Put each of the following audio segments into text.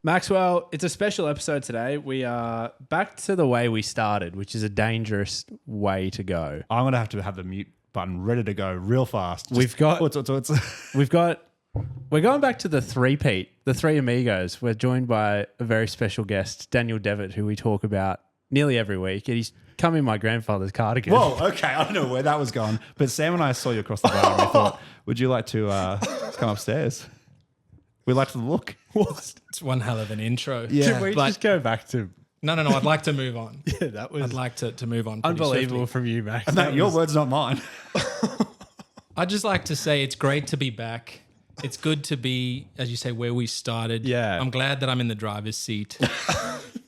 Maxwell, it's a special episode today. We are back to the way we started, which is a dangerous way to go. I'm going to have the mute button ready to go real fast. We're going back to the three-peat, the three amigos. We're joined by a very special guest, Daniel Devitt, who we talk about nearly every week. And he's come in my grandfather's cardigan. Whoa, okay. I don't know where that was going. But Sam and I saw you across the bar and we thought, would you like to come upstairs? We like to look. What? It's one hell of an intro. Yeah. Can we just go back to... No. I'd like to move on. Yeah, that was... I'd like to move on. pretty unbelievable swiftly. from you, Max. No, your words, not mine. I'd just like to say it's great to be back. It's good to be, as you say, where we started. Yeah. I'm glad that I'm in the driver's seat.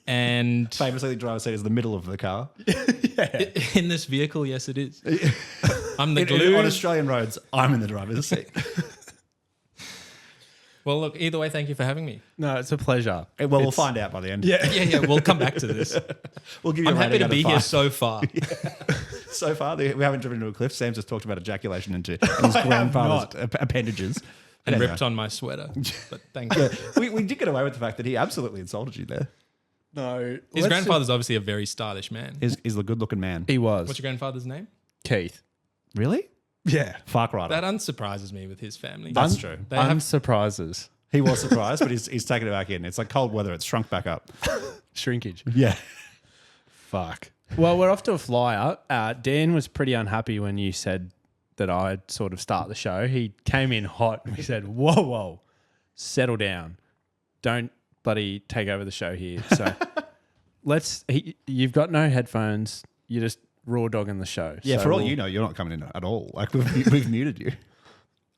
And Famously, the driver's seat is the middle of the car. in this vehicle, yes, it is. I'm the glue. On Australian roads, I'm in the driver's seat. Well, look, either way, thank you for having me. No, it's a pleasure. Well, we'll find out by the end. Yeah, we'll come back to this. We'll give you I'm a happy rating to be out of here 5. so far. So far, we haven't driven into a cliff. Sam just talked about ejaculation into his grandfather's appendages. And Anyway. ripped on my sweater. But thank you. We did get away with the fact that he absolutely insulted you there. No. His grandfather's obviously a very stylish man. He's a good-looking man. He was. What's your grandfather's name? Keith. Really? Yeah. Fark Rider. That unsurprises me with his family. That's true. They have Unsurprises. He was surprised, but he's taken it back in. It's like cold weather. It's shrunk back up. Shrinkage. Yeah. Fuck. Well, we're off to a flyer. Dan was pretty unhappy when you said that I'd sort of start the show. He came in hot and we said, whoa, settle down. Don't bloody take over the show here. So you've got no headphones. You're just raw dogging the show. Yeah, So for all you know, you're not coming in at all. Like, we've muted you.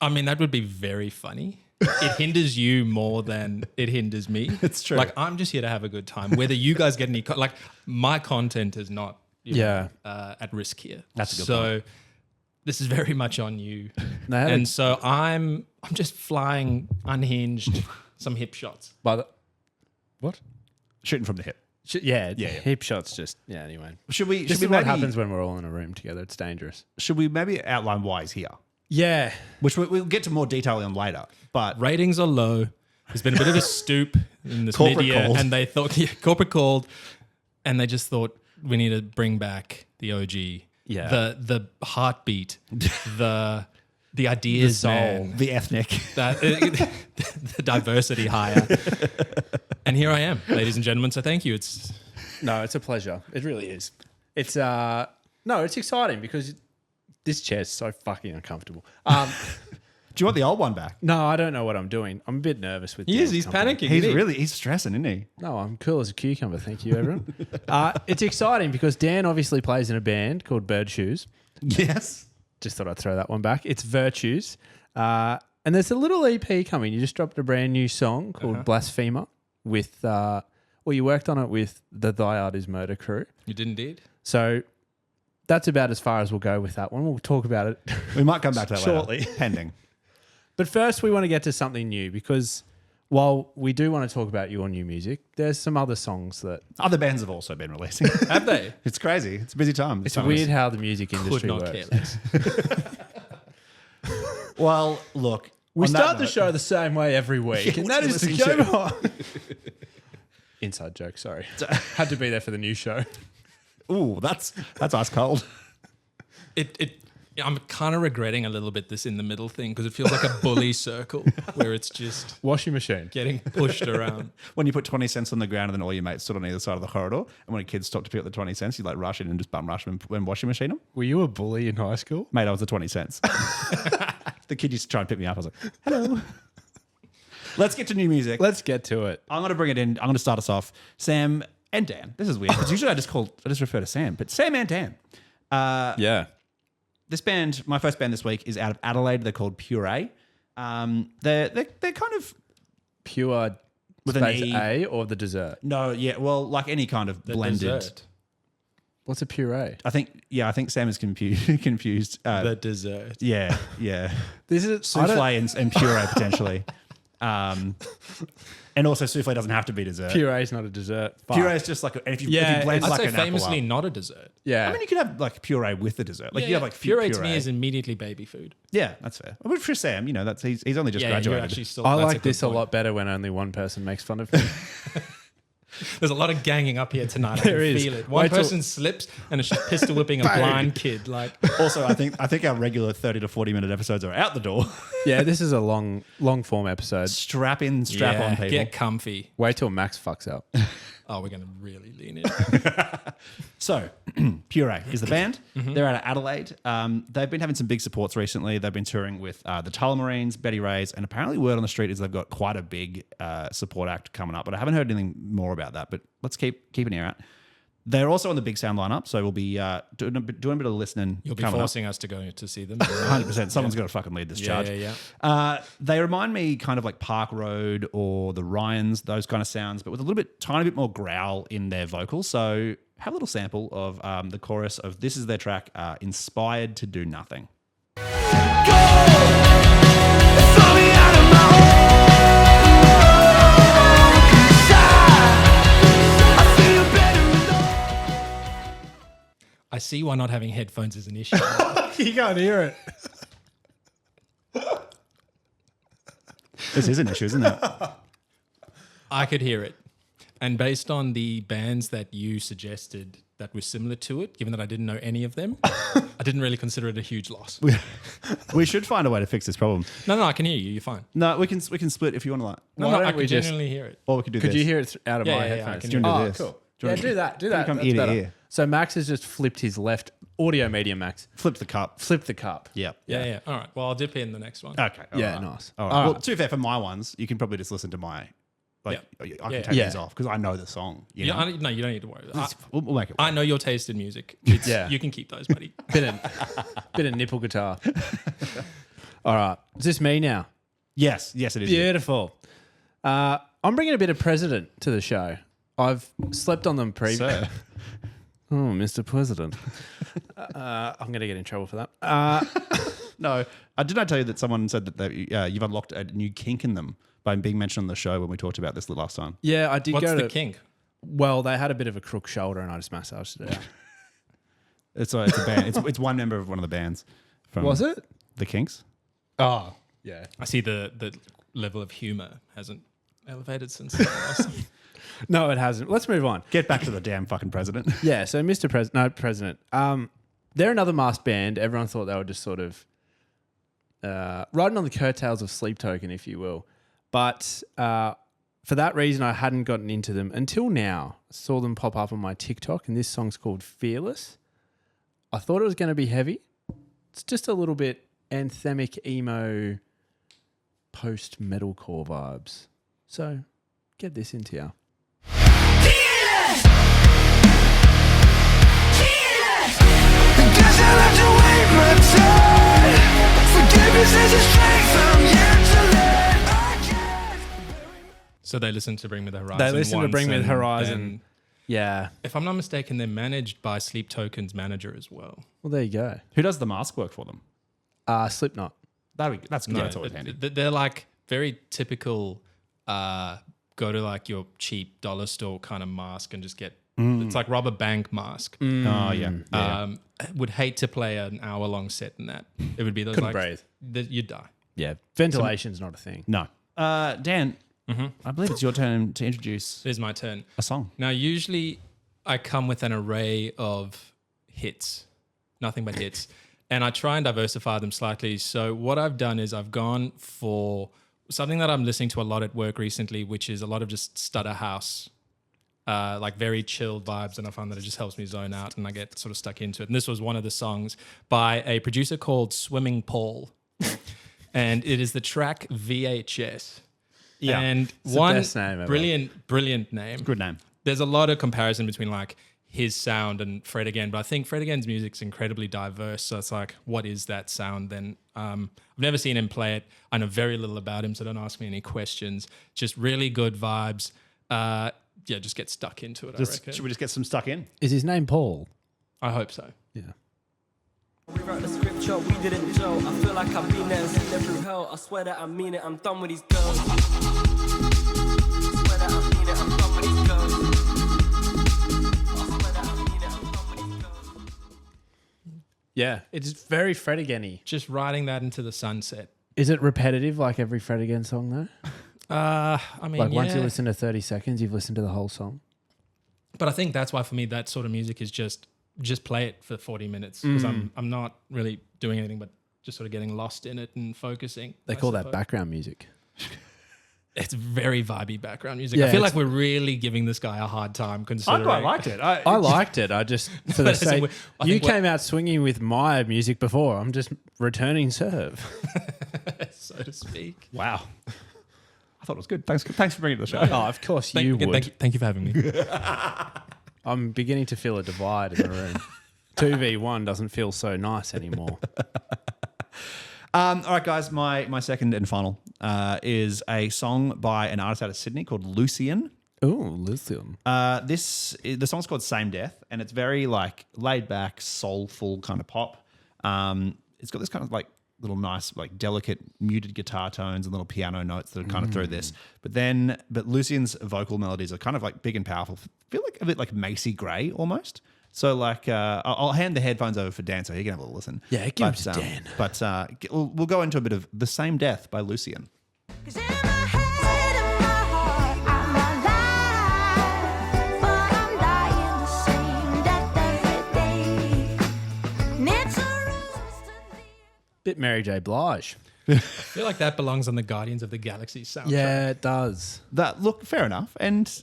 I mean, that would be very funny. It hinders you more than it hinders me. It's true. Like, I'm just here to have a good time. Whether you guys get any, like, my content is not at risk here. That's a good So this is very much on you. No, And so I'm just flying unhinged, some hip shots. What? Shooting from the hip. Yeah, Yeah. hip shots just, anyway. Should we This is what happens when we're all in a room together. It's dangerous. Should we maybe outline why he's here? Yeah. Which we'll get to more detail on later. But Ratings are low. There's been a bit of a stoop in this Corporate media, called. and they thought corporate called, and they just thought we need to bring back the OG, the heartbeat, the ideas, soul. man, the ethnic. the diversity higher. And here I am, ladies and gentlemen. So thank you. It's a pleasure. It really is. It's it's exciting because this chair's so fucking uncomfortable. Do you want the old one back? No, I don't know what I'm doing. I'm a bit nervous with he's Dan's company. panicking. He's stressing, isn't he? No, I'm cool as a cucumber. Thank you, everyone. It's exciting because Dan obviously plays in a band called Bird Shoes. Yes. Just thought I'd throw that one back. It's Virtues. And there's a little EP coming. You just dropped a brand new song called Blasphemer with, you worked on it with the Thy Art Is Murder crew. You did indeed. So that's about as far as we'll go with that one. We'll talk about it. We might come back to that Shortly. later. Pending. But first, we want to get to something new because while we do want to talk about your new music, there's some other songs that... Other bands have also been releasing. Have they? It's crazy. It's a busy time. It's weird how the music Could industry not works. care less. Well, look. We on that start the note- shoe the same way every week, Yeah, and what that you is to listening go to? on. Inside joke, sorry. Had to be there for the new show. Ooh, that's ice cold. I'm kind of regretting a little bit this in the middle thing because it feels like a bully circle where it's just Washing machine. getting pushed around. When you put 20 cents on the ground and then all your mates stood on either side of the corridor, and when a kid stopped to pick up the 20 cents, you like rush in and just bum rush them and washing machine them. Were you a bully in high school? Mate, I was the 20 cents. The kid used to try and pick me up. I was like, hello. Let's get to new music. Let's get to it. I'm going to bring it in. I'm going to start us off. Sam and Dan. This is weird because usually I just refer to Sam, but Sam and Dan. Yeah. This band, my first band this week, is out of Adelaide. They're called Puree. They're kind of Pure with space an E. A or the dessert? No, yeah, well, like any kind of blended. Dessert. What's a puree? I think Sam is confused. The dessert. Yeah. This is Souffle and puree potentially. And also souffle doesn't have to be dessert. Puree is not a dessert. Fuck. Puree is just like, if you Yeah, blend I'd like say an apple famously up. not a dessert. Yeah. I mean, you could have like puree with the dessert. Like you have like puree to me is immediately baby food. Yeah, that's fair. But for Sam, that's he's only just graduated. Actually still, I that's like good this a point. lot better when only one person makes fun of me. There's a lot of ganging up here tonight. There I can is. feel it. One Wait till- person slips and it's just pistol whipping a blind kid. Like, Also, I think our regular 30 to 40 minute episodes are out the door. Yeah, this is a long form episode. Strap on, people. get comfy. Wait till Max fucks up. Oh, we're going to really lean in. So, Puree is the band. They're out of Adelaide. They've been having some big supports recently. They've been touring with the Tullamarines, Betty Rays, and apparently word on the street is they've got quite a big support act coming up. But I haven't heard anything more about that. But let's keep an ear out. They're also on the Big Sound lineup, so we'll be doing a bit of listening. You'll be coming up. forcing us to go to see them. 100%. Someone's got to fucking lead this charge. Yeah. They remind me kind of like Park Road or the Ryans, those kind of sounds, but with a little bit, tiny bit more growl in their vocals. So have a little sample of the chorus of this is their track, Inspired to Do Nothing. I see why not having headphones is an issue. You can't hear it. This is an issue, isn't it? I could hear it. And based on the bands that you suggested that were similar to it, given that I didn't know any of them, I didn't really consider it a huge loss. We should find a way to fix this problem. No, I can hear you. You're fine. No, we can split if you want to like. No, Why I don't can we just- genuinely hear it. Or we could do Could this. you hear it out of Yeah, my yeah, I headphones? can Do you want to do this? Cool. Do you Yeah, want to- do that. Do that. come That's ear to better. ear. So Max has just flipped his left audio medium. Max Flip the cup. flip the cup. Yep. Yeah. All right. Well, I'll dip in the next one. Okay. all Yeah, right. nice. All right. All Well, right. to be fair, for my ones, you can probably just listen to my. Like, I can Yeah. take Yeah. these off because I know the song. You know? No, you don't need to worry. We'll make it. I know your taste in music. It's, Yeah. You can keep those, buddy. Bit of nipple guitar. All right. Is this me now? Yes, it is. you. Beautiful. I'm bringing a bit of president to the show. I've slept on them Sir. Oh, Mr. President. I'm going to get in trouble for that. No, did I tell you that someone said that you've unlocked a new kink in them by being mentioned on the show when we talked about this last time? Yeah, I did What's go the to... kink? Well, they had a bit of a crook shoulder and I just massaged it out. It's a band. It's one member of one of the bands. From Was it? The Kinks? Oh, yeah. I see the level of humor hasn't elevated since the last time. No, it hasn't. Let's move on. Get back to the damn fucking president. Yeah, so President. They're another masked band. Everyone thought they were just sort of riding on the coattails of Sleep Token, if you will. But for that reason, I hadn't gotten into them until now. I saw them pop up on my TikTok, and this song's called Fearless. I thought it was going to be heavy. It's just a little bit anthemic, emo, post-metalcore vibes. So get this into you. So they listen to Bring Me the Horizon. They listen to once Bring Me the and Horizon. then, Yeah. if I'm not mistaken, they're managed by Sleep Token's manager as well. Well, there you go. Who does the mask work for them? Slipknot. That's good. That's always handy. They're like very typical. Go to like your cheap dollar store kind of mask and just get. It's like robber bank mask. Oh, yeah. Would hate to play an hour-long set in that. It would be those Couldn't like breathe. you'd die. Yeah. Ventilation's not a thing. No. Dan, I believe it's your turn to introduce It is my turn. a song. Now, usually I come with an array of hits, nothing but hits, and I try and diversify them slightly. So what I've done is I've gone for something that I'm listening to a lot at work recently, which is a lot of just stutter house, like very chilled vibes, and I find that it just helps me zone out and I get sort of stuck into it. And this was one of the songs by a producer called Swimming Paul, and it is the track VHS. Yeah. And the one best name ever. brilliant name. Good name. There's a lot of comparison between like his sound and Fred Again, but I think Fred Again's music's incredibly diverse. So it's like, what is that sound then? I've never seen him play it. I know very little about him, so don't ask me any questions. Just really good vibes. Just get stuck into it, I reckon. Should we just get some stuck in? Is his name Paul? I hope so. Yeah. We wrote the scripture chill, we didn't chill. I feel like I've been there and seen them through hell. I swear that I mean it, I'm done with these girls. I swear that I mean it, I'm done with these girls. I swear that I mean it, I'm done with these girls. Yeah, it's very Fred Again-y. Just riding that into the sunset. Is it repetitive like every Fred Again song though? I mean, Like once you yeah. listen to 30 seconds, you've listened to the whole song. But I think that's why for me that sort of music is just play it for 40 minutes because I'm not really doing anything but just sort of getting lost in it and focusing. They I call that suppose. background music. It's very vibey background music. Yeah, I feel it's- like we're really giving this guy a hard time I considering. quite liked it. I liked it. I just for the But as in, sake, I you think what- came out swinging with my music before. I'm just returning serve. so to speak. Wow. I thought it was good. Thanks for bringing it to the show. Oh, of course you would. Thank you for having me. I'm beginning to feel a divide in the room. 2v1 doesn't feel so nice anymore. All right, guys. My second and final is a song by an artist out of Sydney called Lucian. Oh, listen. The song's called Same Death, and it's very like laid back, soulful kind of pop. It's got this kind of like little nice, like delicate, muted guitar tones and little piano notes that are kind of through this. But Lucian's vocal melodies are kind of like big and powerful. Feel like a bit like Macy Gray almost. So like, I'll hand the headphones over for Dan so he can have a little listen. Yeah, give it to Dan. But we'll go into a bit of The Same Death by Lucian. 'Cause in my head and my heart, I'm alive, but I'm dying the same death every day. And it's a rose to the Bit Mary J. Blige. I feel like that belongs on the Guardians of the Galaxy soundtrack. Yeah, it does. That look fair enough, and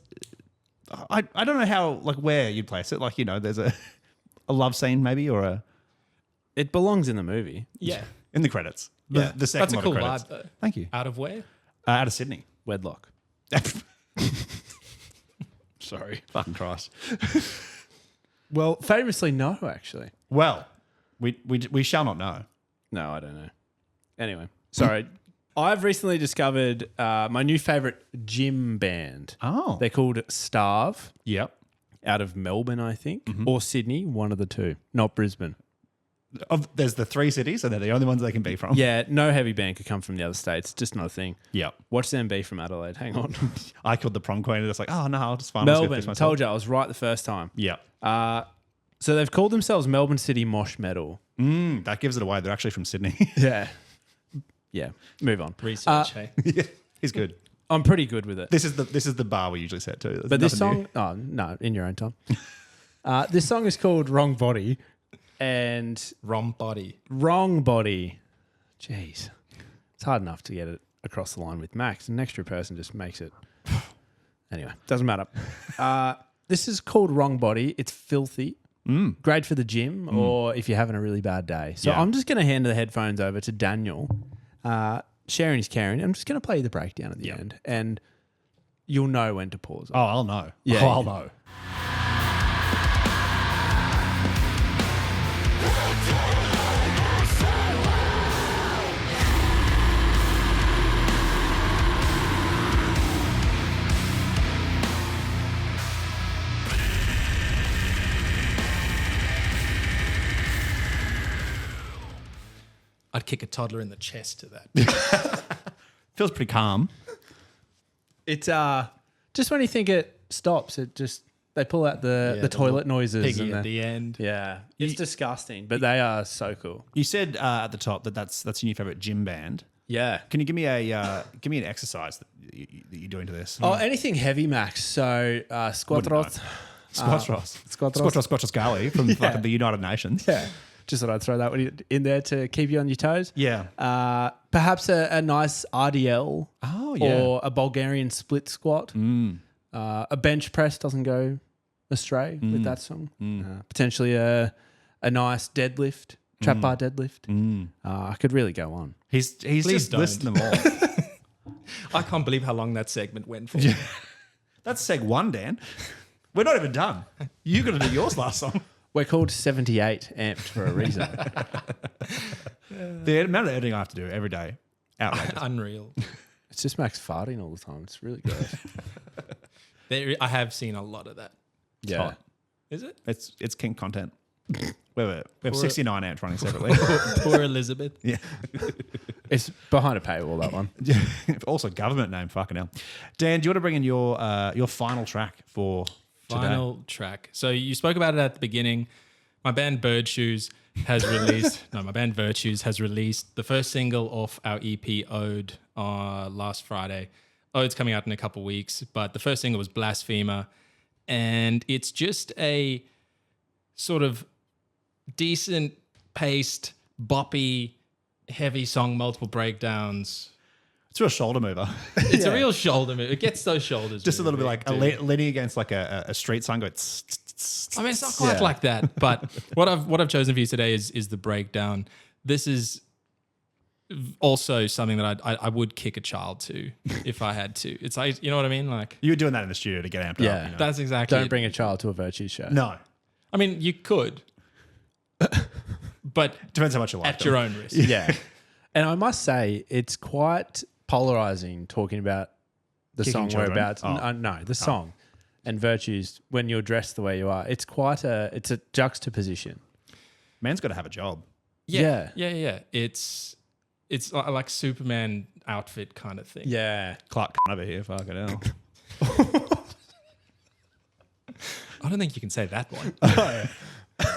I don't know how like where you'd place it. Like there's a love scene maybe or a It belongs in the movie. Yeah. in the credits. Yeah. The second That's a lot cool of credits. vibe though. Thank you. Out of where? Out of Sydney. Wedlock. Sorry. Fucking Christ. Well, famously, no, actually. Well, we shall not know. No, I don't know. Anyway, sorry. I've recently discovered my new favorite gym band. Oh. They're called Starve, Yep. out of Melbourne, I think, or Sydney, one of the two, not Brisbane. There's the three cities, and they're the only ones they can be from. Yeah, no heavy band could come from the other states. Just not a thing. Yep. Watch them be from Adelaide. Hang on. I killed the prom queen, and it's like, oh no, I'll just find myself. Melbourne. Told you I was right the first time. Yep. So they've called themselves Melbourne City Mosh Metal. That gives it away. They're actually from Sydney. Yeah. Yeah. Move on. Research, hey? Yeah, he's good. I'm pretty good with it. This is the bar we usually set to. There's But this nothing song, new. oh, no, in your own time. This song is called Wrong Body and Rom body. Wrong Body. Jeez. It's hard enough to get it across the line with Max. An extra person just makes it. Anyway, doesn't matter. This is called Wrong Body. It's filthy. Great for the gym or if you're having a really bad day. So Yeah. I'm just going to hand the headphones over to Daniel. Sharing is caring. I'm just going to play the breakdown at the end and you'll know when to pause. Oh, I'll know. Yeah, Oh, I'll you- know. I'd kick a toddler in the chest to that. Feels pretty calm. It's just when you think it stops, it just they pull out the toilet noises Piggy and at the end. yeah, it's disgusting, but they are so cool. You said at the top that's your new favorite gym band. Yeah. Can you give me an exercise that you do into this? Oh, anything heavy, Max. So squatros. Squatros. Squatros. Squatros Scali from fucking the United Nations. Yeah. Just thought I'd throw that one in there to keep you on your toes. Yeah. Perhaps a nice RDL. Oh, yeah. Or a Bulgarian split squat. A bench press doesn't go astray with that song. Potentially a nice deadlift, trap bar deadlift. I could really go on. He's Please just don't. listing them all. I can't believe how long that segment went for. That's seg one, Dan. We're not even done. You got to do yours last song. We're called 78 amped for a reason. The amount of editing I have to do every day, outrageous. Unreal. It's just Max farting all the time. It's really gross. I have seen a lot of that. Yeah. hot. Is it? It's kink content. We have 69 amps running separately. Poor Elizabeth. Yeah. It's behind a paywall, that one. Also, government name, fucking hell. Dan, do you want to bring in your final track for today? Final track. So you spoke about it at the beginning. My band Bird Shoes has released. My band Virtues has released the first single off our EP Ode last Friday. Ode's coming out in a couple weeks, but the first single was Blasphemer, and it's just a sort of decent paced, boppy, heavy song, multiple breakdowns. It's a real shoulder mover. It's a real shoulder move. It gets those shoulders. Just a little bit moving, like dude. leaning against like a street sign. Go. I mean, it's not quite like that, but what I've chosen for you today is the breakdown. This is also something that I would kick a child to if I had to. It's like, you know what I mean? Like, You were doing that in the studio to get amped Yeah. up. You know? that's exactly Don't it. bring a child to a Virtues show. No. I mean, you could, but Depends how much you like at them. your own risk. Yeah. And I must say, it's quite polarizing talking about the Kicking song we're children? about. Oh. No, the song and Virtues when you're dressed the way you are. It's quite it's a juxtaposition. Man's got to have a job. Yeah. It's like Superman outfit kind of thing. Yeah. Clark over here, fucking hell. I don't think you can say that one.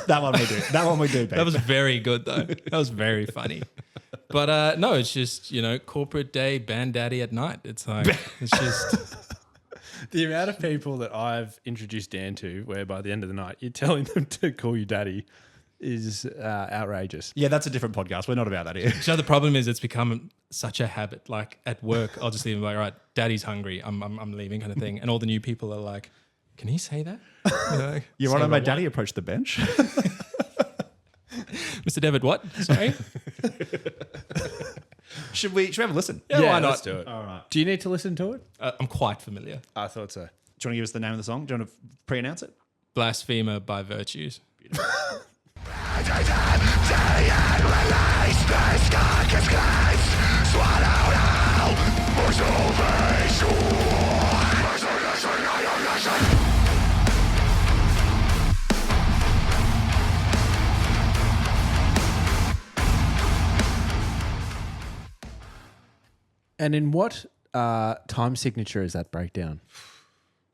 That one we do. That one we do, babe. That was very good though. That was very funny. But no, it's just, corporate day, band daddy at night. It's like, it's just, The amount of people that I've introduced Dan to, where by the end of the night you're telling them to call you daddy, is outrageous. Yeah, that's a different podcast. We're not about that here. the problem is it's become such a habit. Like at work, I'll just leave them like, all right, daddy's hungry. I'm leaving kind of thing. And all the new people are like, can he say that? Your Say Honor, what my I daddy approached the bench. Mr. Devitt, what? Sorry? Should we have a listen? Yeah, why not? Let's do it. All right. Do you need to listen to it? I'm quite familiar. I thought so. Do you want to give us the name of the song? Do you want to pre-announce it? Blasphemer by Virtues. And in what time signature is that breakdown?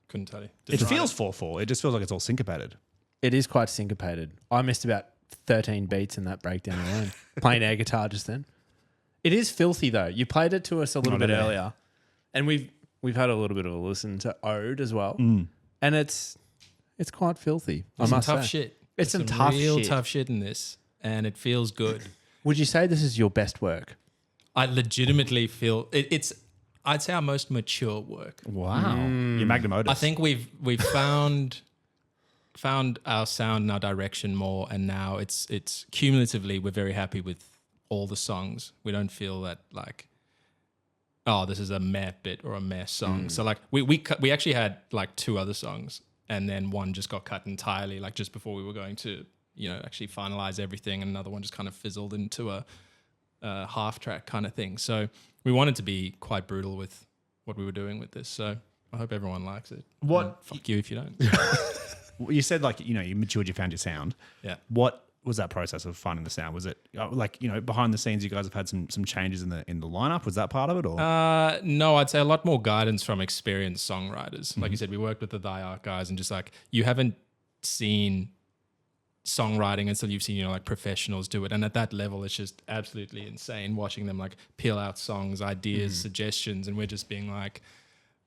Couldn't tell you. It feels 4/4. It just feels like it's all syncopated. It is quite syncopated. I missed about 13 beats in that breakdown alone. Playing air guitar just then. It is filthy though. You played it to us a little bit did I? earlier, and we've had a little bit of a listen to Ode as well, Mm. and it's quite filthy. I Some must tough say. shit. It's There's some tough real shit. tough shit in this, and it feels good. Would you say this is your best work? I legitimately feel it's. I'd say our most mature work. Wow. Your magnum opus. I think we've found our sound and our direction more, and now it's cumulatively we're very happy with all the songs. We don't feel that like, oh, this is a meh bit or a meh song. So like we actually had like 2 other songs, and then one just got cut entirely, like just before we were going to actually finalize everything, and another one just kind of fizzled into a half track kind of thing. So we wanted to be quite brutal with what we were doing with this. So I hope everyone likes it. What- And fuck you if you don't. you said like, you matured, you found your sound. Yeah. What was that process of finding the sound? Was it like, behind the scenes, you guys have had some changes in the lineup? Was that part of it or? No, I'd say a lot more guidance from experienced songwriters. Like you said, we worked with the Thy Art guys, and just like you haven't seen songwriting until you've seen like professionals do it, and at that level it's just absolutely insane watching them like peel out songs, ideas, suggestions, and we're just being like,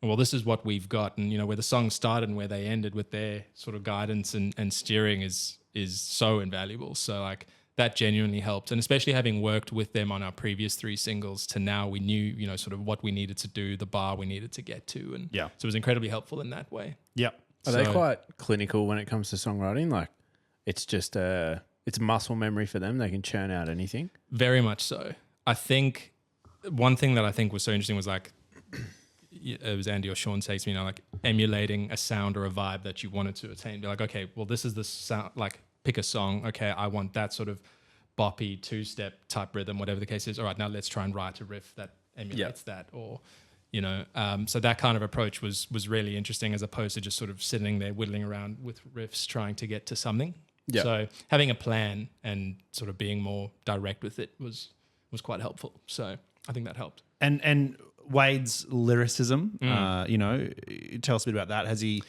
well, this is what we've got. And where the song started and where they ended with their sort of guidance and steering is so invaluable. So like that genuinely helped, and especially having worked with them on our previous 3 singles to now, we knew sort of what we needed to do, the bar we needed to get to, and Yeah. so it was incredibly helpful in that way. Yep. Are they So- quite clinical when it comes to songwriting? Like, it's just it's muscle memory for them. They can churn out anything. Very much so. I think one thing that I think was so interesting was like, it was Andy or Sean saying to me, like emulating a sound or a vibe that you wanted to attain. Be like, okay, well, this is the sound, like pick a song. Okay, I want that sort of boppy 2-step type rhythm, whatever the case is. All right, now let's try and write a riff that emulates that, or so that kind of approach was really interesting, as opposed to just sort of sitting there whittling around with riffs trying to get to something. Yeah. So having a plan and sort of being more direct with it was quite helpful. So I think that helped. And Wade's lyricism, you know, tell us a bit about that. Has he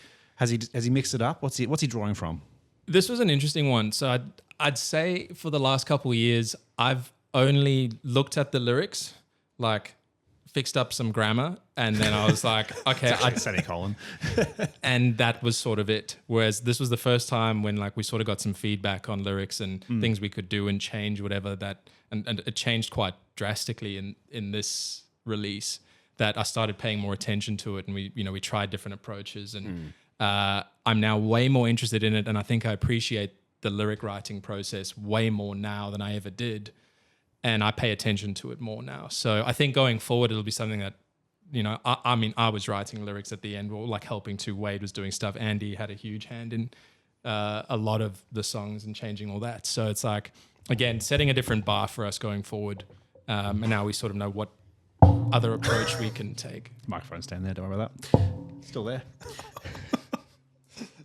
mixed it up? What's he drawing from? This was an interesting one. So I'd say for the last couple of years, I've only looked at the lyrics, like fixed up some grammar, and then I was like, okay, Semicolon. and that was sort of it. Whereas this was the first time when like we sort of got some feedback on lyrics and things we could do and change whatever that, and it changed quite drastically in this release that I started paying more attention to it, and we tried different approaches, and I'm now way more interested in it, and I think I appreciate the lyric writing process way more now than I ever did. And I pay attention to it more now. So I think going forward, it'll be something that, you know, I mean, I was writing lyrics at the end, or like helping to. Wade was doing stuff. Andy had a huge hand in a lot of the songs and changing all that. So it's like, again, setting a different bar for us going forward. And now we sort of know what other approach we can take. Microphone stand there, don't worry about that. Still there.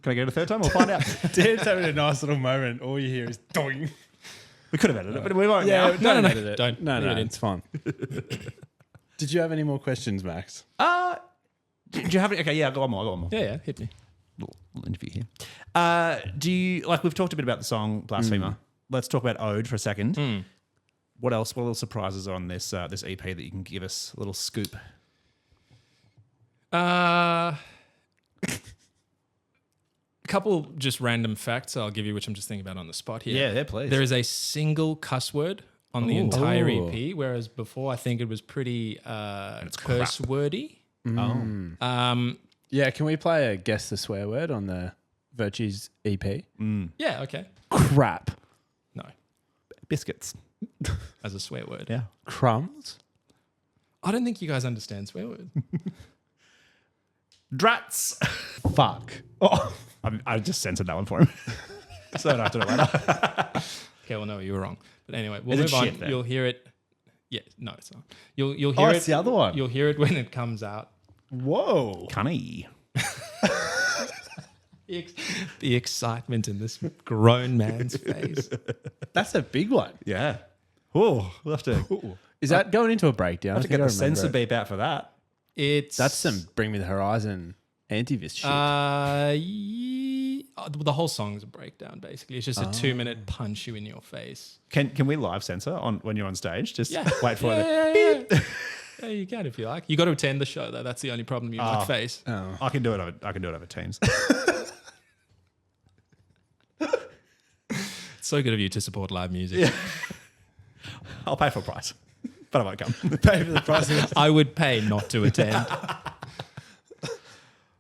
Can I get it a third time? We'll find out. Dan's having a nice little moment. All you hear is doing. We could have edited it, but we won't Yeah, now. No. edit it. Don't. No, Leave it in. it's fine. Did you have any more questions, Max? Do you have any? Okay, yeah, I got one more. Yeah, hit me. Little interview here. Do you, like, we've talked a bit about the song Blasphemer. Let's talk about Ode for a second. What else? What little surprises are on this this EP that you can give us a little scoop? A couple just random facts I'll give you, which I'm just thinking about on the spot here. Yeah, please. There is a single cuss word on the entire EP, whereas before I think it was pretty curse wordy. Yeah, can we play a guess the swear word on the Virtues EP? Yeah, okay. Crap. No, Biscuits. as a swear word. Yeah. Crumbs. I don't think you guys understand swear word. Drats. Fuck. Oh, I just censored that one for him. So I don't have to know later. Okay, well, no, you were wrong. But anyway, we'll Is it move on. shit then? You'll hear it. Yeah, no, it's not. You'll hear it. It's the other one. You'll hear it when it comes out. Whoa. Cunny. The excitement in this grown man's face. That's a big one. Yeah. Oh, we'll have to, Is that going into a breakdown? have to I think get I the remember censor it. beep out for that. It's That's some Bring Me the Horizon anti-vis shit. the whole song's a breakdown. Basically, it's just a 2-minute punch you in your face. Can we live censor on when you're on stage? Just Yeah, wait for it. Yeah. Yeah, you can if you like. You got to attend the show though. That's the only problem you might face. I can do it over Teams. It's so good of you to support live music. I'll pay full price, but I won't come. Pay for the price. I would pay not to attend.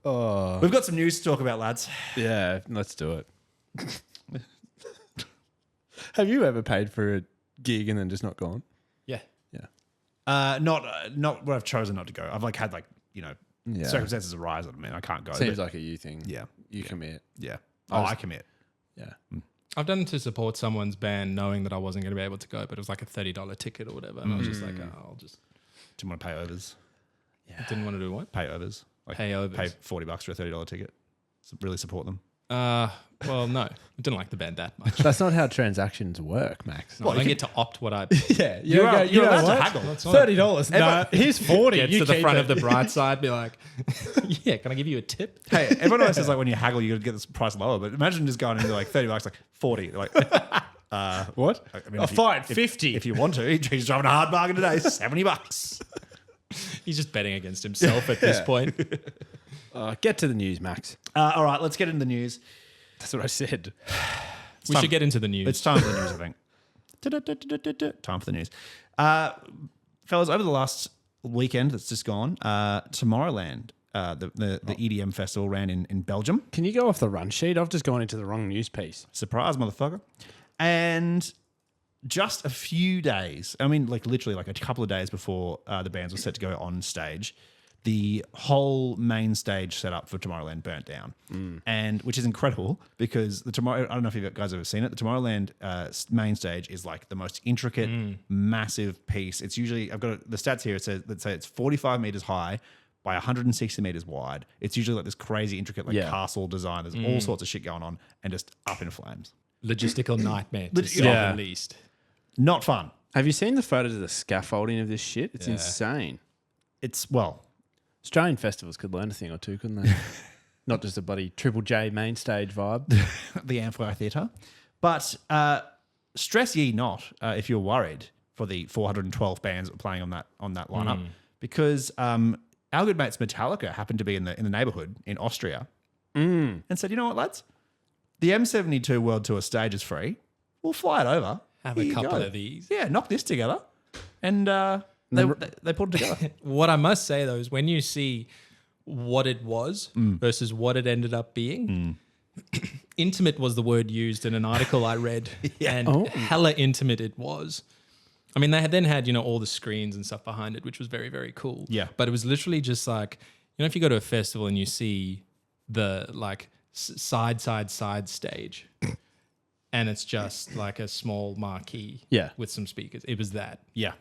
We've got some news to talk about, lads. Yeah, let's do it. Have you ever paid for a gig and then just not gone? Yeah. Yeah. Not where I've chosen not to go. I've had Yeah. circumstances arise. I mean, I can't go. Seems but- like a you thing. Yeah. You commit. Yeah. I commit. Yeah. I've done it to support someone's band knowing that I wasn't going to be able to go, but it was like a $30 ticket or whatever. And I was just like, I'll just Didn't want to pay overs. didn't want to do what? Pay overs. Pay overs. Pay $40 for a $30 ticket. Really support them. Well, no. I didn't like the band that much. That's not how transactions work, Max. I don't get to opt what I Yeah, You're allowed to haggle. $30. No, here's 40. get You to the keep front it. of the bright side, be like, yeah, can I give you a tip? Hey, everyone always says when you haggle, you got to get this price lower. But imagine just going into $30, like 40. Like, What? I mean, I'll if you- fight 50. if you want to. He's driving a hard bargain today. $70. He's just betting against himself at this point. Get to the news, Max. All right, let's get into the news. That's what I said. We should get into the news. It's time for the news, I think. Time for the news. Fellas, over the last weekend that's just gone, Tomorrowland, the EDM festival ran in Belgium. Can you go off the run sheet? I've just gone into the wrong news piece. Surprise, motherfucker. And just a few days, I mean, literally a couple of days before the bands were set to go on stage, the whole main stage setup for Tomorrowland burnt down, and which is incredible because I don't know if you guys have ever seen it. The Tomorrowland main stage is like the most intricate, massive piece. It's usually, I've got the stats here. It says, let's say it's 45 meters high by 160 meters wide. It's usually like this crazy intricate castle design. There's all sorts of shit going on and just up in flames. logistical nightmare to say Yeah. the least. Not fun. Have you seen the photos of the scaffolding of this shit? It's insane. It's, well, Australian festivals could learn a thing or two, couldn't they? Not just a bloody Triple J main stage vibe. the amphitheatre. But stress ye not if you're worried for the 412 bands that were playing on that lineup, because our good mates Metallica happened to be in the neighbourhood in Austria, and said, you know what, lads, the M72 World Tour stage is free. We'll fly it over. Have Here a you couple go. of these. Yeah, knock this together, and they pulled it together. What I must say though is when you see what it was versus what it ended up being, intimate was the word used in an article I read, and hella intimate it was. I mean, they had then had, all the screens and stuff behind it, which was very, very cool. Yeah. But it was literally just like, if you go to a festival and you see the like side stage and it's just like a small marquee with some speakers. It was that. Yeah.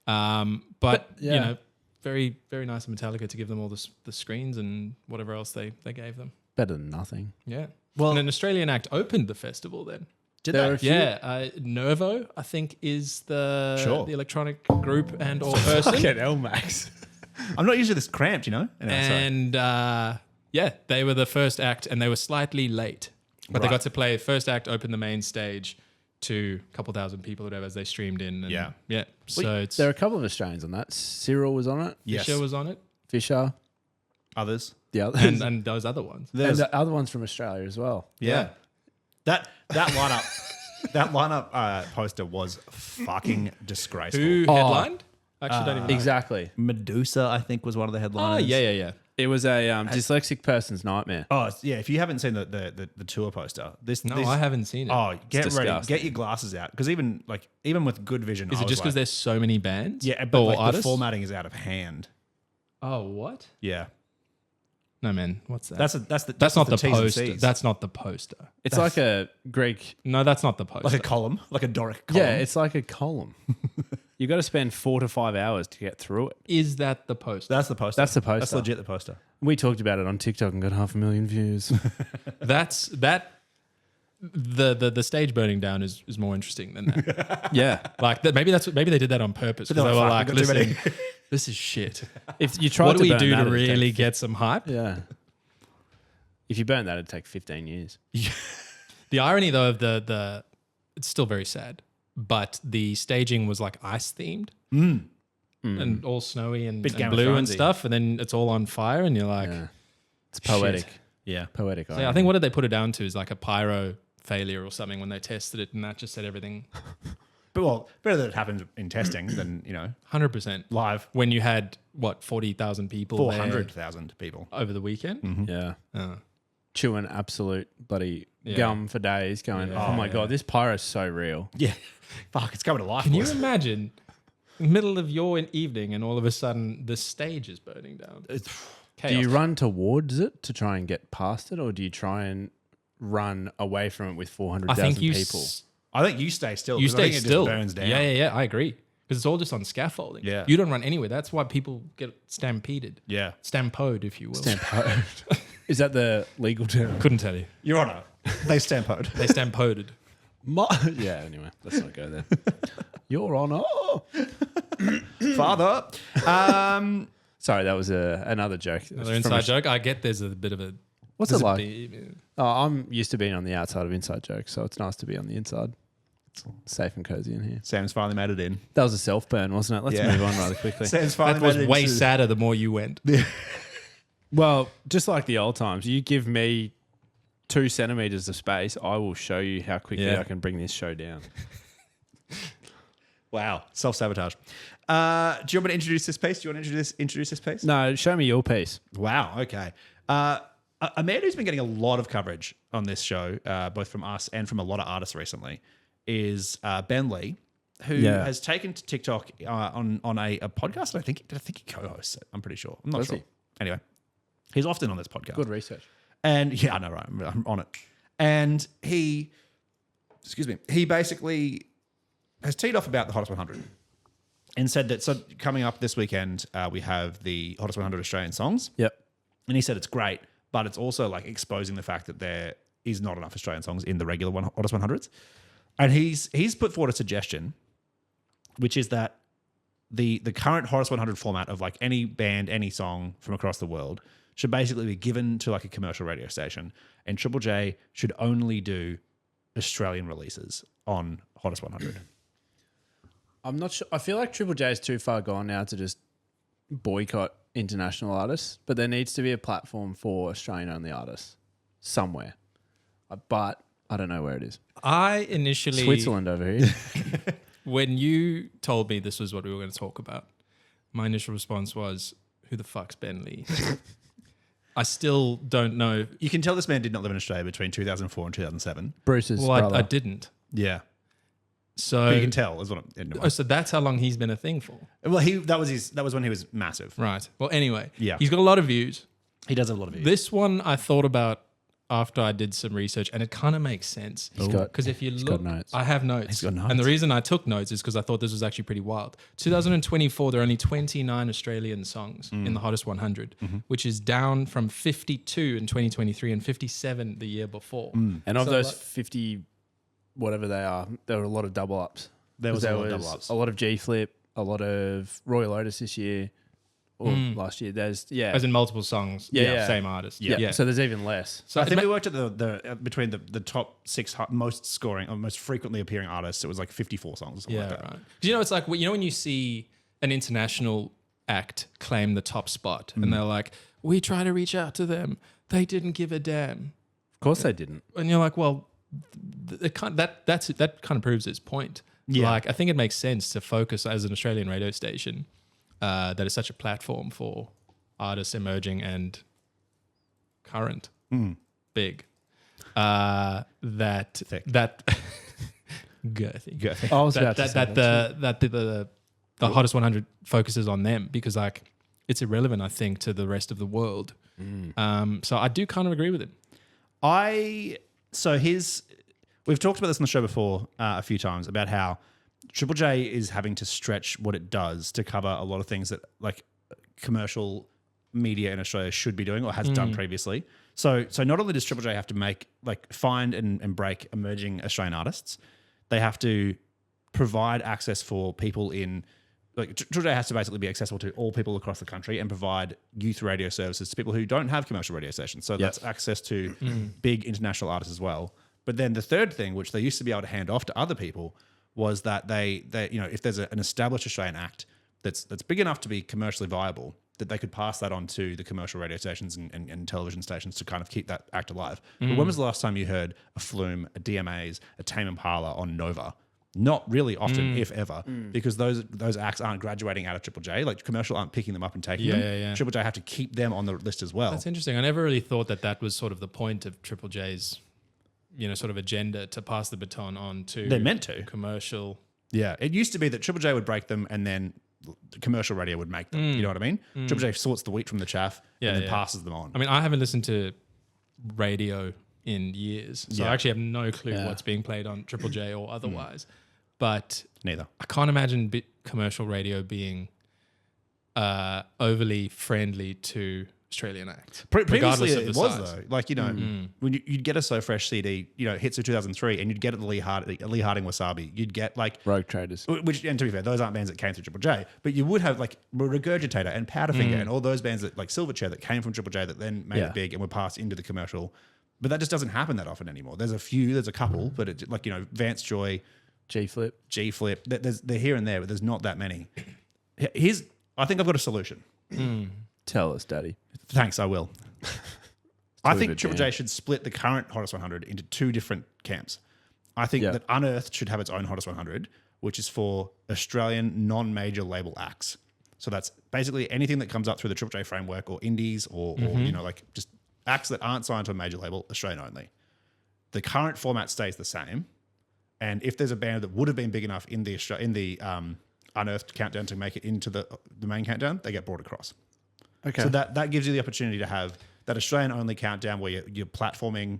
But yeah. very, very nice of Metallica to give them all the screens and whatever else they gave them. Better than nothing. Yeah. Well, and an Australian act opened the festival then. Did There they? are a few- Yeah, Nervo, I think, is the electronic group and or person. Fucking hell, Max. I'm not usually this cramped, Anyway, sorry. And they were the first act, and they were slightly late, but they Right. got to play first act, open the main stage to a couple thousand people, or whatever, as they streamed in. And Yeah. So it's There are a couple of Australians on that. Cyril was on it. Yes. Fisher was on it, Fisher. Others. The other and those other ones. and the other ones from Australia as well. Yeah. That lineup poster was fucking disgraceful. Who headlined? Actually, don't even know. Exactly. Medusa, I think, was one of the Oh, headliners. yeah. It was a dyslexic person's nightmare. Oh, yeah. If you haven't seen the tour poster, this. No, this, I haven't seen it. Oh, get ready. disgusting. Get your glasses out, because even with good vision, Is I it was just because like, there's so many bands? yeah, but or the artists? formatting is out of hand. Oh, what? Yeah, No, man. What's that? that's not the T's and poster. C's. That's not the poster. It's like a Greek. No, that's not the poster. like a column, like a Doric column. Yeah, it's like a column. You got to spend 4 to 5 hours to get through it. Is that the poster? That's the poster. That's the poster. That's legit the poster. We talked about it on TikTok and got 500,000 views. That's that. The stage burning down is more interesting than that. Yeah. Like that, maybe they did that on purpose. 'Cause they're they were like, like, "Fuck, we've got too listen, this is shit. If you tried What do to we burn do that, to it'd really take get some hype? Yeah. If you burn that, it'd take 15 years. The irony though of the it's still very sad, but the staging was like ice themed and all snowy and Bit Game of blue and Thronesy. stuff, and then it's all on fire, and you're like, Yeah. It's poetic. Shit. Yeah. Poetic. So yeah, I think what did they put it down to is like a pyro failure or something when they tested it, and that just set everything But well, better that it happens in testing than 100% live. when you had 40,000 people there 400,000 people. over the weekend. Yeah. Uh, Chewing absolute bloody Yeah. gum for days going, oh my God, this pyro's so real. Yeah, fuck, it's coming to life. Can you boys. imagine middle of your evening and all of a sudden the stage is burning down? Chaos. Do you run towards it to try and get past it, or do you try and run away from it with I 400,000 think you people? I think you stay still. You 'cause I stay think still. It just burns down. Yeah. I agree. Because it's all just on scaffolding. Yeah. You don't run anywhere. That's why people get stampeded. Yeah. Stampede, if you will. Stampede. Is that the legal term? Couldn't tell you. Your Honour, they stampede. They stampeded. Yeah, anyway, let's not go there. Your Honour. Father. Sorry, that was another joke. It was Another from inside joke. I get there's a bit of a. What's there's it a like? bit- Oh, I'm used to being on the outside of inside jokes, so it's nice to be on the inside. It's safe and cozy in here. Sam's finally made it in. That was a self burn, wasn't it? Let's Yeah. move on rather quickly. Sam's finally That was made it way into- sadder the more you went. Well, just like the old times, you give me 2 centimeters of space, I will show you how quickly Yeah. I can bring this show down. Wow, self-sabotage. Do you want me to introduce this piece? Do you want to introduce this piece? No, show me your piece. Wow, okay. A man who's been getting a lot of coverage on this show, both from us and from a lot of artists recently, is Ben Lee, who Yeah. has taken to TikTok on a podcast. I think he co-hosts it. I'm pretty sure. I'm not Does sure. he? Anyway, he's often on this podcast. Good research. And yeah, I know, right? I'm on it. And he basically has teed off about the Hottest 100 and said that, so coming up this weekend, we have the Hottest 100 Australian songs. Yep. And he said it's great, but it's also like exposing the fact that is not enough Australian songs in the regular Hottest 100s. And he's put forward a suggestion, which is that the current Hottest 100 format of like any band, any song from across the world should basically be given to like a commercial radio station, and Triple J should only do Australian releases on Hottest 100. I'm not sure. I feel like Triple J is too far gone now to just boycott international artists, but there needs to be a platform for Australian-only artists somewhere. But I don't know where it is. I initially Switzerland over here. when you told me this was what we were going to talk about, my initial response was, "Who the fuck's Ben Lee?" I still don't know. You can tell this man did not live in Australia between 2004 and 2007. Bruce's Well, brother. I didn't. Yeah. So But you can tell is what I'm Oh, so that's how long he's been a thing for. Well, that was when he was massive. Right. Well, anyway, Yeah. he's got a lot of views. He does have a lot of views. This one I thought about after I did some research, and it kind of makes sense. got- Because if you he's look, got notes. I have notes. He's got notes. And the reason I took notes is because I thought this was actually pretty wild. 2024, there are only 29 Australian songs in the Hottest 100, which is down from 52 in 2023 and 57 the year before. And of So, those like- 50, whatever they are, there were a lot of double ups. There was a lot of double ups. A lot of G Flip, a lot of Royal Otis this year or last year. There's As in multiple songs, Yeah. same artist. yeah. So there's even less. So I think it we ma- worked at the between the top 6 most scoring or most frequently appearing artists. It was like 54 songs or something yeah, like that. right. Do you know it's like when you see an international act claim the top spot and they're like, we try to reach out to them, they didn't give a damn, Of course they didn't. and you're like, well, that kind of proves its point. Yeah. Like I think it makes sense to focus as an Australian radio station that is such a platform for artists emerging and current big that Thick. that girthy. Girthy. I was that about to say that. the hottest 100 focuses on them because like it's irrelevant, I think, to the rest of the world. So I do kind of agree with him. We've talked about this on the show before a few times about how Triple J is having to stretch what it does to cover a lot of things that like commercial media in Australia should be doing or has done previously. So not only does Triple J have to find and break emerging Australian artists, they have to provide access for people in Triple J has to basically be accessible to all people across the country and provide youth radio services to people who don't have commercial radio stations. So that's access to big international artists as well. But then the third thing, which they used to be able to hand off to other people, was that they if there's an established Australian act that's big enough to be commercially viable, that they could pass that on to the commercial radio stations and television stations to kind of keep that act alive. But when was the last time you heard a Flume, a DMAs, a Tame Impala on Nova? Not really often, if ever, because those acts aren't graduating out of Triple J. Like commercial aren't picking them up and taking them. Yeah. Triple J have to keep them on the list as well. That's interesting. I never really thought that was sort of the point of Triple J's, sort of agenda to pass the baton on to They're meant to. commercial. Yeah, it used to be that Triple J would break them and then the commercial radio would make them. You know what I mean? Triple J sorts the wheat from the chaff and then passes them on. I mean, I haven't listened to radio in years, so Yeah. I actually have no clue what's being played on Triple J or otherwise. But Neither. I can't imagine commercial radio being overly friendly to Australian acts. Previously, regardless of it the was size. though. Like when you'd get a So Fresh CD, hits of 2003, and you'd get it the Lee Harding Wasabi. You'd get like Rogue Traders. which, and to be fair, those aren't bands that came through Triple J, but you would have like Regurgitator and Powderfinger and all those bands that like Silverchair that came from Triple J that then made it big and were passed into the commercial. But that just doesn't happen that often anymore. There's a couple, but it, like Vance Joy, G Flip. G Flip, they're here and there, but there's not that many. I think I've got a solution. Tell us, Daddy. Thanks, I will. I think it Triple down. J should split the current Hottest 100 into two different camps. I think that Unearthed should have its own Hottest 100, which is for Australian non-major label acts. So that's basically anything that comes up through the Triple J framework or indies or like just acts that aren't signed to a major label, Australian only. The current format stays the same. And if there's a band that would have been big enough in the Unearthed countdown to make it into the main countdown, they get brought across. Okay. So that gives you the opportunity to have that Australian only countdown where you're platforming,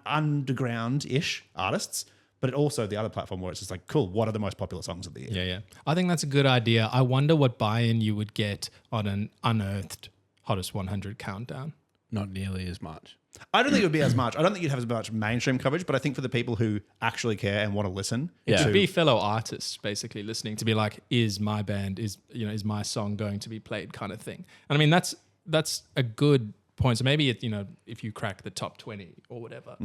underground-ish artists, but it also the other platform where it's just like, cool, what are the most popular songs of the year? Yeah. I think that's a good idea. I wonder what buy-in you would get on an Unearthed Hottest 100 countdown. not nearly as much. I don't think it would be as much. I don't think you'd have as much mainstream coverage, but I think for the people who actually care and want to listen, Yeah. To be fellow artists, basically listening to be like, is my band, is my song going to be played, kind of thing. And I mean, that's a good point. So maybe if you crack the top 20 or whatever,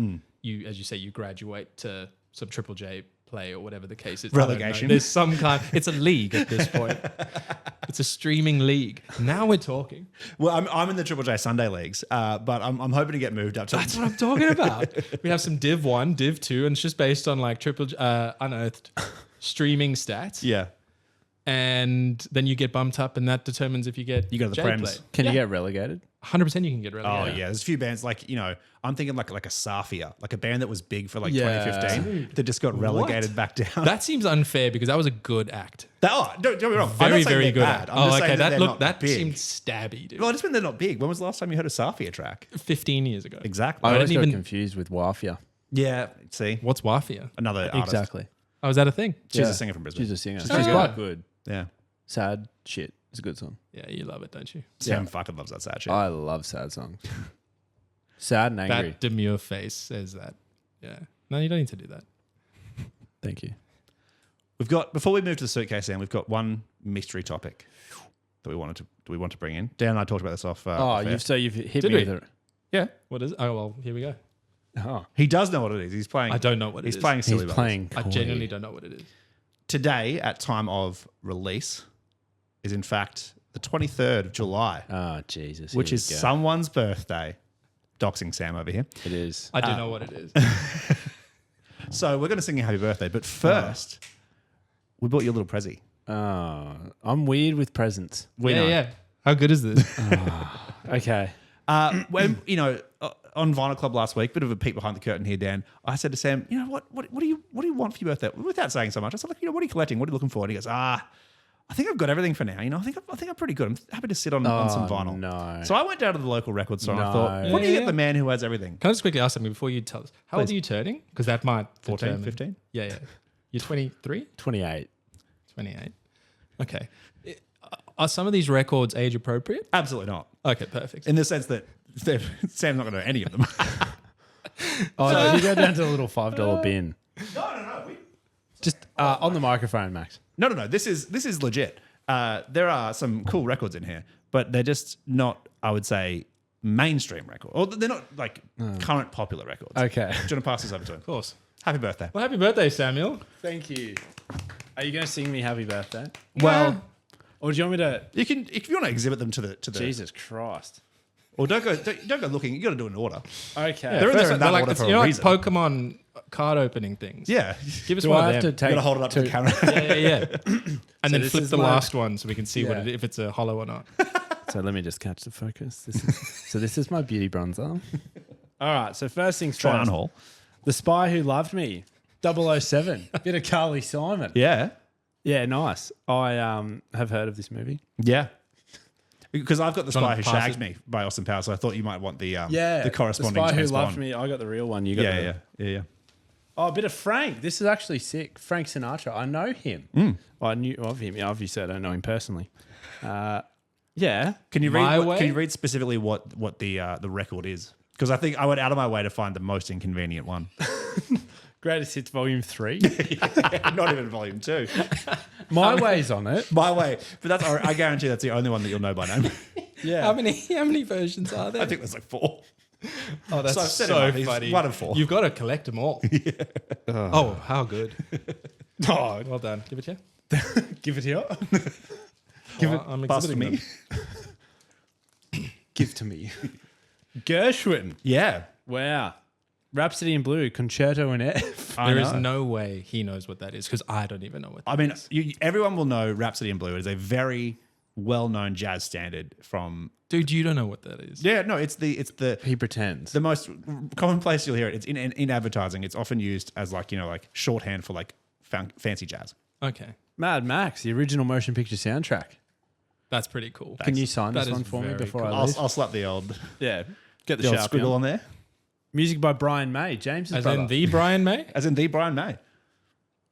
you, as you say, you graduate to some Triple J play or whatever the case is. Relegation. There's some kind. It's a league at this point. It's a streaming league. Now we're talking. well, I'm in the Triple J Sunday leagues, but I'm hoping to get moved up to. That's what I'm talking about. We have some Div 1, Div 2, and it's just based on like unearthed streaming stats. Yeah. And then you get bumped up, and that determines if you get You go to the J Prems. play. Can you get relegated? 100% you can get Oh relegated. yeah, there's a few bands like I'm thinking like a Safia, like a band that was big for like Yeah. 2015 that just got relegated back down. That seems unfair because that was a good act. Don't get me wrong. I'm Very, not saying very they're good bad. act. I'm Oh, just okay. saying That they're look, not that big. seemed stabby, dude. Well, I just mean they're not big. When was the last time you heard a Safia track? 15 years ago. Exactly. I always didn't got even- confused with Wafia. Yeah. See, What's Wafia? another artist. Exactly. Oh, is that a thing? She's a singer from Brisbane. She's a singer. She's good. quite good. Yeah. Sad shit. It's a good song. Yeah, you love it, don't you? Sam fucking loves that sad shit. I love sad songs. Sad and angry. That demure face says that. Yeah. No, you don't need to do that. Thank you. We've got before we move to the suitcase, Sam, we've got one mystery topic that we want to bring in. Dan and I talked about this off. Oh, off air. you've hit Did me we? with it. Yeah. What is it? Oh, well, here we go. Oh, He does know what it is. He's playing. I don't know what it He's is. playing silly. he's Buggers. playing. I coy. genuinely don't know what it is. Today, at time of release, is in fact the 23rd of July, Oh, Jesus. which here is we go. someone's birthday. Doxing Sam over here. It is. I do know what it is. So we're going to sing you happy birthday, but first, we bought you a little prezi. Oh, I'm weird with presents. We yeah, know. yeah. How good is this? Okay. When on Vinyl Club last week, bit of a peek behind the curtain here, Dan. I said to Sam, what do you want for your birthday? Without saying so much, I said, like, what are you collecting? What are you looking for? And he goes, I think I've got everything for now. I think I'm pretty good. I'm happy to sit on some vinyl. no. So I went down to the local record store and I No. thought, what do you Yeah, get the man who has everything? Can I just quickly ask something before you tell us? How old are you turning? Because that might 14, determine- 15? Yeah, yeah. You're 23? 28. 28. Okay. Are some of these records age appropriate? Absolutely not. Okay, perfect. In the sense that Sam's not going to know any of them. Oh, no, you go down to the little $5 bin. No. Just on the microphone, Max. No. This is legit. There are some cool records in here, but they're just not, I would say, mainstream records. Or they're not like current popular records. Okay. Do you want to pass this over to him? Of course. Happy birthday. Well, happy birthday, Samuel. Thank you. Are you going to sing me happy birthday? Well, Or do you want me to... you can if you want to exhibit them to the Jesus Christ. Or don't go looking. You got to do it in order. Okay. They're in there in that order for a like reason. Pokemon card opening things. Yeah. Give us Do one I of have to them. take... You got to hold it up to the camera. Yeah. And then this flip is the my- last one so we can see Yeah. if it's a hollow or not. So let me just catch the focus. This is my beauty bronzer. All right. So first things Try on first. hall. The Spy Who Loved Me. 007. Bit of Carly Simon. Yeah. Yeah, nice. I have heard of this movie. Yeah. Because I've got The Do you Spy wanna Who pass Shagged it? Me by Austin Powers, so I thought you might want the The corresponding Spy Who James Loved Bond. Me. I got the real one. You got the... Yeah. Oh, a bit of Frank. This is actually sick. Frank Sinatra. I know him. I knew of him. Yeah, obviously, I don't know him personally. Yeah. Can you My read? Way? Can you read specifically what the record is? Because I think I went out of my way to find the most inconvenient one. Greatest Hits Volume 3. Not even volume 2. My Way's on it. My way, but I guarantee that's the only one that you'll know by name. Yeah. How many versions are there? I think there's like 4. Oh, that's So I've set so him up. He's funny. 1 of 4. You've got to collect them all. Oh, how good. Oh, Well done. Give it here. give it here. I'm Pass to exhibiting me. them. Give to me. Gershwin. Yeah. Wow. Rhapsody in Blue, Concerto in F. I There is know. no way he knows what that is because I don't even know what that I mean, is. everyone will know Rhapsody in Blue. It is a very well-known jazz standard from. Dude, you don't know what that is. Yeah, no, it's the He pretends. the most common place you'll hear it. It's in advertising. It's often used as like shorthand for like fancy jazz. Okay. Mad Max, the original motion picture soundtrack. That's pretty cool. Can you sign That this is one for me very before cool. I leave? I'll slap the old Yeah. Get the, the old Sharpie squiggle on. on there, Music by Brian May, James's As brother. in the Brian May? as in the Brian May.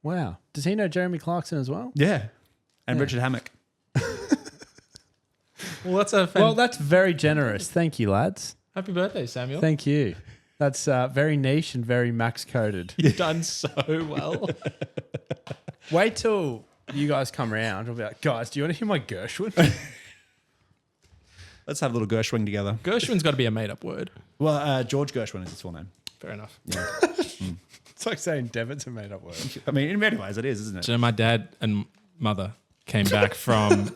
Wow. Does he know Jeremy Clarkson as well? Yeah, and Richard Well, that's a Well, that's very generous. Thank you, lads. Happy birthday, Samuel. Thank you. That's very niche and very max coded. You've done so well. Wait till you guys come around. I'll be like, guys, do you want to hear my Gershwin? Let's have a little Gershwin together. Gershwin's got to be a made-up word. Well, George Gershwin is his full name. Fair enough. It's like saying debit's a made up word. I mean, in many ways, it is, isn't it? So my dad and mother came back from...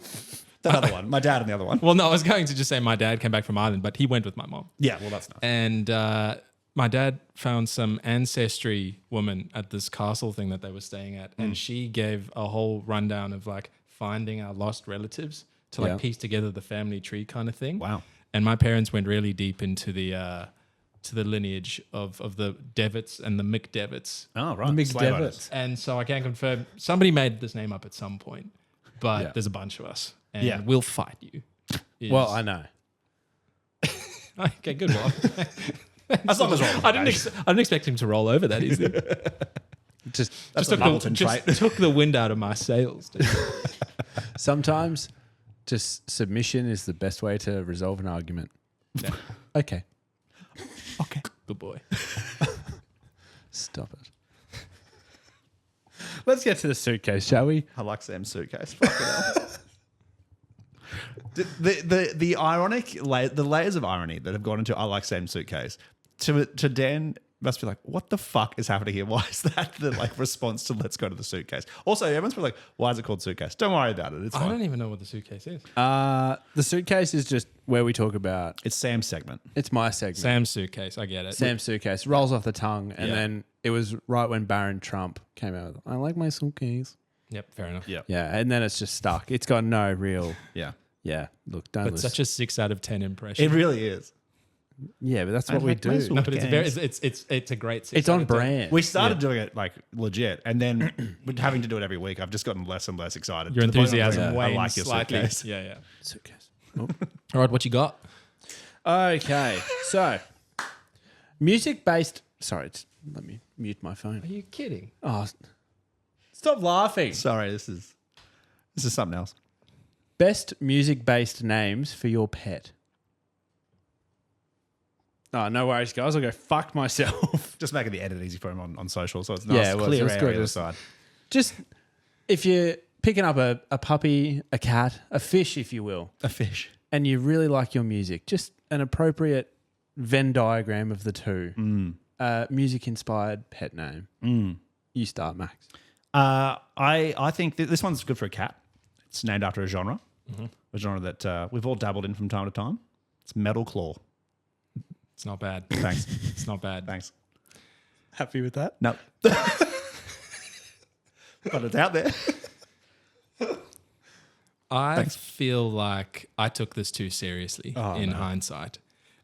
The other one, my dad, and the other one. Well, no, I was going to just say my dad came back from Ireland, but he went with my mom. Yeah, well, that's nice. And my dad found some ancestry woman at this castle thing that they were staying at, and she gave a whole rundown of like finding our lost relatives to like Yeah. piece together the family tree kind of thing. Wow. And my parents went really deep into the lineage of the Devitts and the McDevitts. Oh, right. Mixed Slave Devitt. owners. And so I can confirm somebody made this name up at some point, but Yeah. there's a bunch of us, and Yeah. we'll fight you. Well, I know. Okay, good one. As long as we're on I didn't expect him to roll over that easy. Just That's a Muggleton trait. took the wind out of my sails. dude. sometimes just submission is the best way to resolve an argument. Yeah. Okay. Okay. Good boy. Stop it. Let's get to the suitcase, shall we? I like Sam's suitcase. Fucking hell. The ironic the layers of irony that have gone into I like Sam's suitcase to Dan must be like, what the fuck is happening here? Why is that the like response to let's go to the suitcase? Also, everyone's probably like, why is it called suitcase? Don't worry about it. It's I fine. don't even know what the suitcase is. The suitcase is just where we talk about. It's Sam's segment. It's my segment. Sam's suitcase. I get it. Sam's suitcase rolls off the tongue, and Yeah. then it was right when Barron Trump came out with, I like my suitcase. Yep, fair enough. Yeah. Yeah, and then it's just stuck. It's got no real. Yeah. Yeah, look, don't But listen. such a 6 out of 10 impression. It really is. Yeah, but that's what I we like my do. no, but it's very it's a great 6 It's out on of 10. brand. We started doing it like legit, and then with having to do it every week, I've just gotten less and less excited. Your to the point where I'm enthusiasm like, wanes I like your slightly. suitcase. Yeah, yeah. Suitcase. All right, what you got? Okay, so music based. Sorry, let me mute my Are phone. you kidding? Oh, stop laughing. Sorry, this is something else. Best music based names for your pet. Oh, no worries, guys. I'll go fuck myself. Just making the edit easy for him on social, so it's nice, Yeah, well, clear it's area good. to the side. Just if you're picking up a puppy, a cat, a fish, if you will, A fish. and you really like your music, just an appropriate Venn diagram of the two. Music inspired pet name. You start, Max. I think this one's good for a cat. It's named after a genre, a genre that we've all dabbled in from time to time. It's metalcore. It's not bad. Thanks. It's not bad. Thanks. Happy with that? No. But it's out there. I feel like I took this too seriously Oh, in hindsight.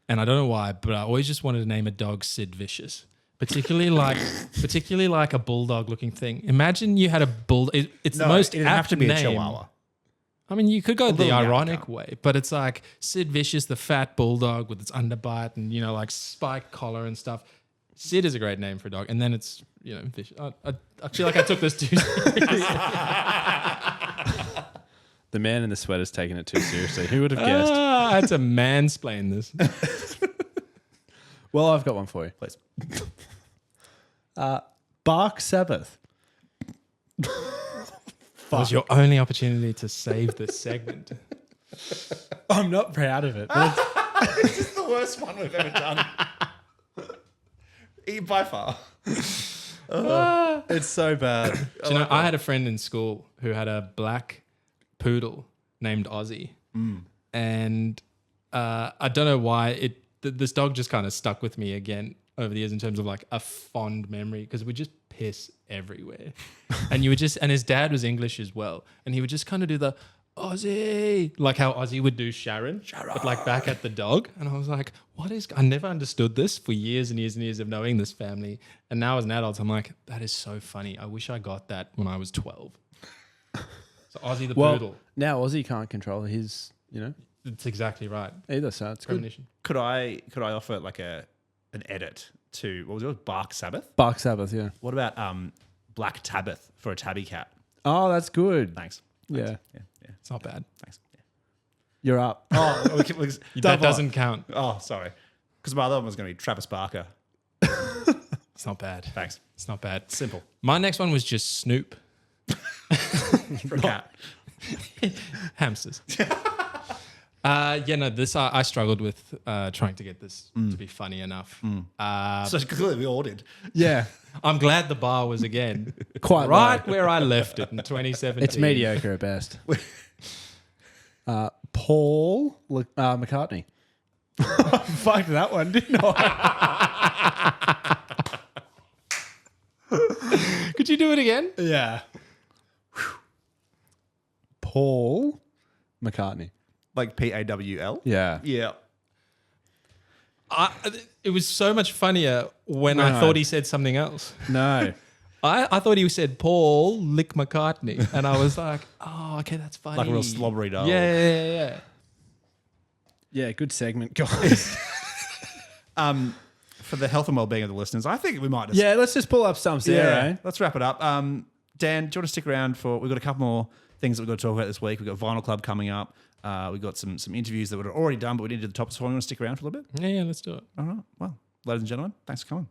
And I don't know why, but I always just wanted to name a dog Sid Vicious. Particularly like a bulldog looking thing. Imagine you had a bull. It's the most it'd apt have to be name. a chihuahua. I mean, you could go the little ironic Yatka. way, but it's like Sid Vicious, the fat bulldog with its underbite and, like spike collar and stuff. Sid is a great name for a dog. And then it's, vicious. I feel like I took this too seriously. The man in the sweater's taking it too seriously. Who would have guessed? I had to mansplain this. Well, I've got one for you. Please. Bark Sabbath. That was your only opportunity to save this segment. I'm not proud of it. But This is the worst one we've ever done. By far. it's so bad. Do you know, I had a friend in school who had a black poodle named Ozzy. And I don't know why this dog just kind of stuck with me again over the years in terms of like a fond memory because we just piss everywhere. And his dad was English as well. And he would just kind of do the Ozzy, like how Ozzy would do Sharon, but like back at the dog. And I was like, I never understood this for years and years and years of knowing this family. And now as an adult, I'm like, that is so funny. I wish I got that when I was 12. So Ozzy the poodle. Now Ozzy can't control his, It's exactly right. either. So it's good. Premonition. Could I offer like an edit to what was it? Bark Sabbath? Bark Sabbath, yeah. What about Black Tabbath for a tabby cat? Oh, that's good. Thanks. Yeah. Yeah. It's not bad. Thanks. Yeah. You're up. Oh, That doesn't count. Oh, sorry. Because my other one was going to be Travis Barker. It's not bad. Thanks. It's not bad. Simple. My next one was just Snoop. For a cat. Hamsters. This I struggled with trying to get this to be funny enough. So clearly we all did. Yeah. I'm glad the bar was again Quite right low. where I left it in 2017. It's mediocre at best. Paul McCartney. Fucked that one, didn't I? Could you do it again? Yeah. Paul McCartney. Like PAWL? Yeah. Yeah. It was so much funnier when I No. thought he said something else. No. I thought he said Paul Lick McCartney, and I was like, oh, okay, that's funny. Like a real slobbery dog. Yeah. Yeah, good segment, guys. For the health and well-being of the listeners, I think we might just... Yeah, let's just pull up stumps there, eh? Let's wrap it up. Dan, do you want to stick around for... We've got a couple more things that we've got to talk about this week. We've got Vinyl Club coming up. We've got some interviews that we've already done, but we didn't do the topics for. You want to stick around for a little bit? Yeah, let's do it. All right. Well, ladies and gentlemen, thanks for coming.